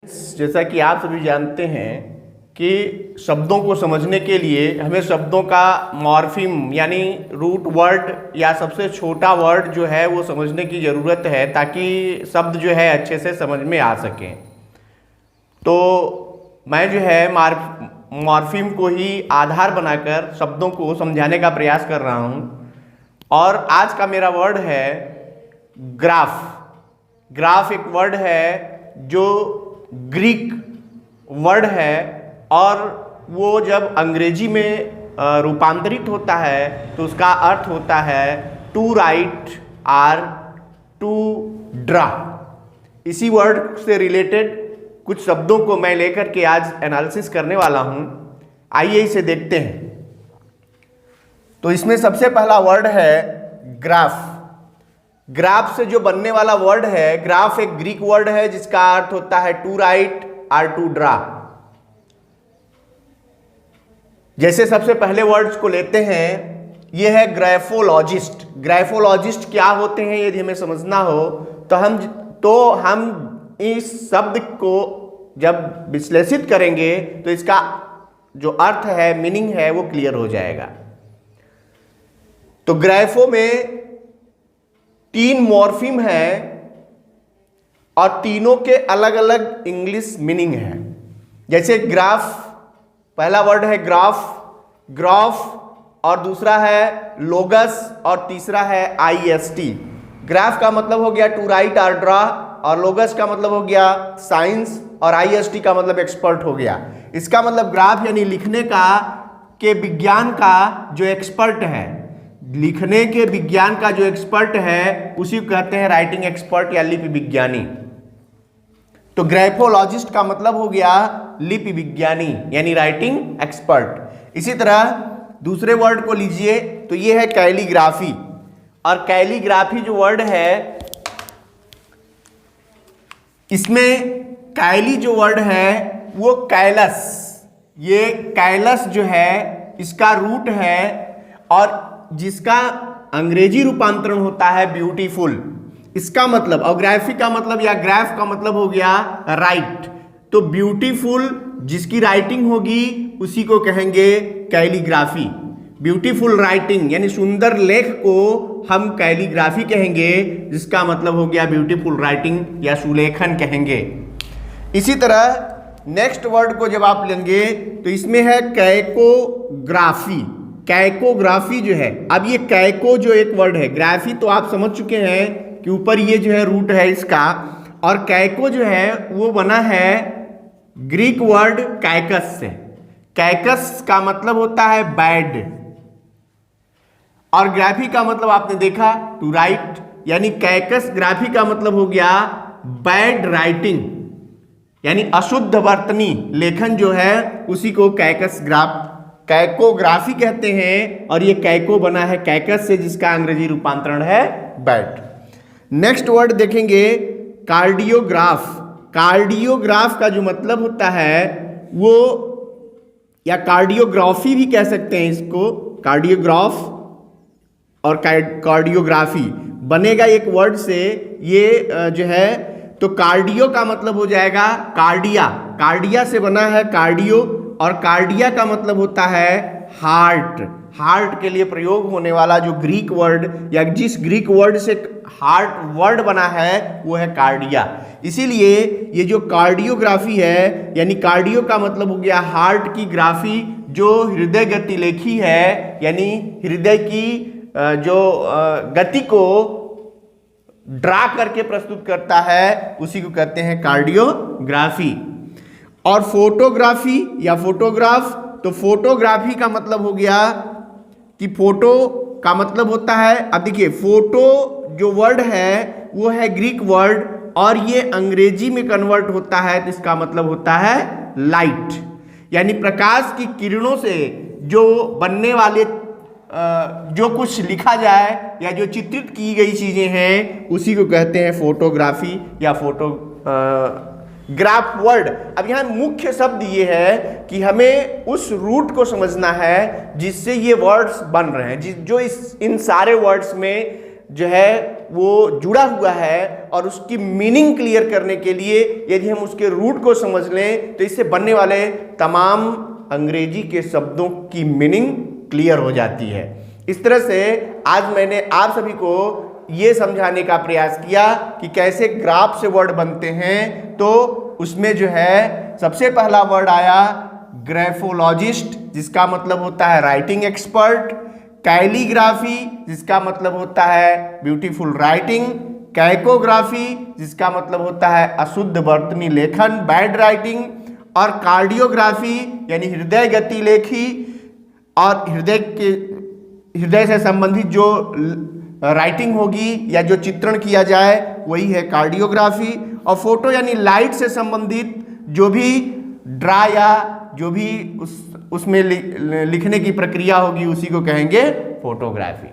जैसा कि आप सभी जानते हैं कि शब्दों को समझने के लिए हमें शब्दों का मॉर्फीम यानी रूट वर्ड या सबसे छोटा वर्ड जो है वो समझने की ज़रूरत है ताकि शब्द जो है अच्छे से समझ में आ सकें। तो मैं जो है मॉर्फीम को ही आधार बनाकर शब्दों को समझाने का प्रयास कर रहा हूँ और आज का मेरा वर्ड है ग्राफ। ग्राफ एक वर्ड है जो ग्रीक वर्ड है और वो जब अंग्रेजी में रूपांतरित होता है तो उसका अर्थ होता है to write or to draw. इसी वर्ड से रिलेटेड कुछ शब्दों को मैं लेकर के आज एनालिसिस करने वाला हूं। आइए इसे देखते हैं। तो इसमें सबसे पहला वर्ड है ग्राफ। ग्राफ से जो बनने वाला वर्ड है, ग्राफ एक ग्रीक वर्ड है जिसका अर्थ होता है to write or to draw. जैसे सबसे पहले वर्ड्स को लेते हैं, यह है ग्राफोलॉजिस्ट। ग्राफोलॉजिस्ट क्या होते हैं यदि हमें समझना हो तो हम इस शब्द को जब विश्लेषित करेंगे तो इसका जो अर्थ है, मीनिंग है, वो क्लियर हो जाएगा। तो ग्राफो में 3 मॉर्फीम है और तीनों के अलग अलग इंग्लिश मीनिंग है। जैसे ग्राफ, पहला वर्ड है ग्राफ, ग्राफ, और दूसरा है लोगस और तीसरा है IST। ग्राफ का मतलब हो गया टू राइट आर ड्रा और लोगस का मतलब हो गया साइंस और IST का मतलब एक्सपर्ट हो गया। इसका मतलब ग्राफ यानी लिखने का के विज्ञान का जो एक्सपर्ट है, लिखने के विज्ञान का जो एक्सपर्ट है उसी को कहते हैं राइटिंग एक्सपर्ट या लिपि विज्ञानी। तो ग्राफोलॉजिस्ट का मतलब हो गया लिपि विज्ञानी यानी राइटिंग एक्सपर्ट। इसी तरह दूसरे वर्ड को लीजिए तो ये है कैलीग्राफी। और कैलीग्राफी जो वर्ड है, इसमें कैली जो वर्ड है वो कैलस, ये कैलस जो है इसका रूट है और जिसका अंग्रेजी रूपांतरण होता है ब्यूटीफुल। इसका मतलब, और ग्राफी का मतलब या ग्राफ का मतलब हो गया राइट। तो ब्यूटीफुल जिसकी राइटिंग होगी उसी को कहेंगे कैलीग्राफी। ब्यूटीफुल राइटिंग यानी सुंदर लेख को हम कैलीग्राफी कहेंगे, जिसका मतलब हो गया ब्यूटीफुल राइटिंग या सुलेखन कहेंगे। इसी तरह नेक्स्ट वर्ड को जब आप लेंगे तो इसमें है कैकोग्राफी। कैकोग्राफी जो है, अब ये कैको जो एक वर्ड है, ग्राफी तो आप समझ चुके हैं कि ऊपर ये जो है रूट है इसका, और कैको जो है वो बना है ग्रीक वर्ड कैकस से। कैकस का मतलब होता है बैड और ग्राफी का मतलब आपने देखा टू राइट, यानी कैकस ग्राफी का मतलब हो गया बैड राइटिंग यानी अशुद्ध वर्तनी लेखन जो है उसी को कैकोग्राफी कहते हैं। और ये कैको बना है कैकस से जिसका अंग्रेजी रूपांतरण है बैड। नेक्स्ट वर्ड देखेंगे कार्डियोग्राफ। कार्डियोग्राफ का जो मतलब होता है वो, या कार्डियोग्राफी भी कह सकते हैं इसको, कार्डियोग्राफ और कार्डियोग्राफी बनेगा एक वर्ड से। ये जो है तो कार्डियो का मतलब हो जाएगा कार्डिया, कार्डिया से बना है कार्डियो, और कार्डिया का मतलब होता है हार्ट। हार्ट के लिए प्रयोग होने वाला जो ग्रीक वर्ड या जिस ग्रीक वर्ड से हार्ट वर्ड बना है वो है कार्डिया। इसीलिए ये जो कार्डियोग्राफी है, यानी कार्डियो का मतलब हो गया हार्ट की ग्राफी, जो हृदय गति लेखी है, यानी हृदय की जो गति को ड्रा करके प्रस्तुत करता है उसी को कहते हैं कार्डियोग्राफी। और फोटोग्राफी या फोटोग्राफ, तो फोटोग्राफी का मतलब हो गया कि फोटो का मतलब होता है, अब देखिए फोटो जो वर्ड है वो है ग्रीक वर्ड और ये अंग्रेजी में कन्वर्ट होता है तो इसका मतलब होता है लाइट, यानी प्रकाश की किरणों से जो बनने वाले जो कुछ लिखा जाए या जो चित्रित की गई चीजें हैं उसी को कहते हैं फोटोग्राफी या ग्राफ वर्ड। अब यहाँ मुख्य शब्द ये है कि हमें उस रूट को समझना है जिससे ये वर्ड्स बन रहे हैं, जो इन सारे वर्ड्स में जो है वो जुड़ा हुआ है और उसकी मीनिंग क्लियर करने के लिए यदि हम उसके रूट को समझ लें तो इससे बनने वाले तमाम अंग्रेजी के शब्दों की मीनिंग क्लियर हो जाती है। इस तरह से आज मैंने आप सभी को ये समझाने का प्रयास किया कि कैसे ग्राफ से वर्ड बनते हैं। तो उसमें जो है सबसे पहला वर्ड आया ग्राफोलॉजिस्ट, जिसका मतलब होता है राइटिंग एक्सपर्ट, कैलीग्राफी जिसका मतलब होता है ब्यूटीफुल राइटिंग, कैकोग्राफी जिसका मतलब होता है अशुद्ध वर्तनी लेखन बैड राइटिंग, और कार्डियोग्राफी यानी हृदय गति लेखी और हृदय से संबंधित जो राइटिंग होगी या जो चित्रण किया जाए वही है कार्डियोग्राफी। और फोटो यानी लाइट से संबंधित जो भी ड्रा या जो भी उसमें लिखने की प्रक्रिया होगी उसी को कहेंगे फोटोग्राफी।